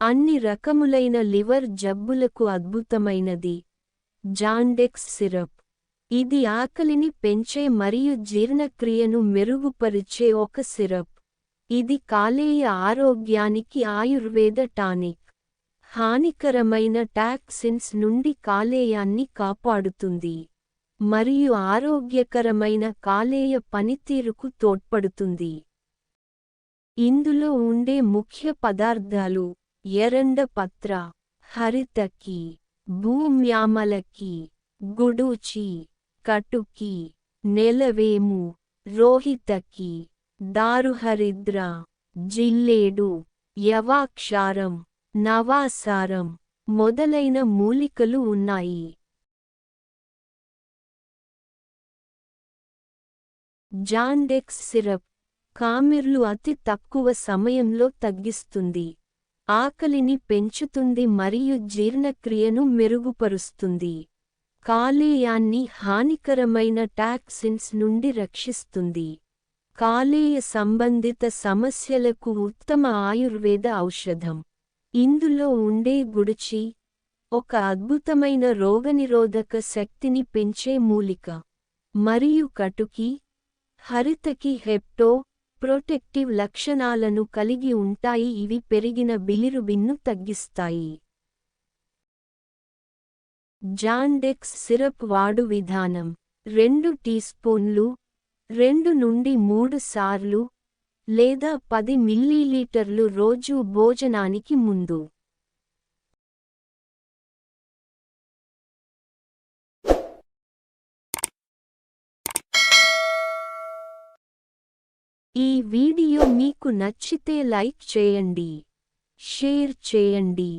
అన్ని రకములైన లివర్ జబ్బులకు అద్భుతమైనది జాండెక్స్ సిరప్. ఇది ఆకలిని పెంచే మరియు జీర్ణక్రియను మెరుగుపరిచే ఒక సిరప్. ఇది కాలేయ ఆరోగ్యానికి ఆయుర్వేద టానిక్. హానికరమైన టాక్సిన్స్ నుండి కాలేయాన్ని కాపాడుతుంది మరియు ఆరోగ్యకరమైన కాలేయ పనితీరుకు తోడ్పడుతుంది. ఇందులో ఉండే ముఖ్య పదార్థాలు ఎరండ పత్ర, హరితకి, భూమ్యామలకి, గుడూచి, కటుకి, నెలవేము, రోహితకి, దారుహరిద్ర, జిల్లేడు, యవాక్షారం, నవాసారం మొదలైన మూలికలు ఉన్నాయి. జాండెక్స్ సిరప్ కామెర్లు అతి తక్కువ సమయంలో తగ్గిస్తుంది, ఆకలిని పెంచుతుంది మరియు జీర్ణక్రియను మెరుగుపరుస్తుంది. కాలేయాన్ని హానికరమైన టాక్సిన్స్ నుండి రక్షిస్తుంది. కాలేయ సంబంధిత సమస్యలకు ఉత్తమ ఆయుర్వేద ఔషధం. ఇందులో ఉండే గుడుచి ఒక అద్భుతమైన రోగనిరోధక శక్తిని పెంచే మూలిక, మరియు కటుకి, హరితకి హెప్టో ప్రొటెక్టివ్ లక్షణాలను కలిగి ఉంటాయి. ఇవి పెరిగిన బిలిరుబిన్ను తగ్గిస్తాయి. జాండెక్స్ సిరప్ వాడు విధానం: 2 టీస్పూన్లు 2 నుండి 3 సార్లు లేదా 10 మిల్లీలీటర్లు రోజు భోజనానికి ముందు. ఈ వీడియో మీకు నచ్చితే లైక్ చేయండి, షేర్ చేయండి.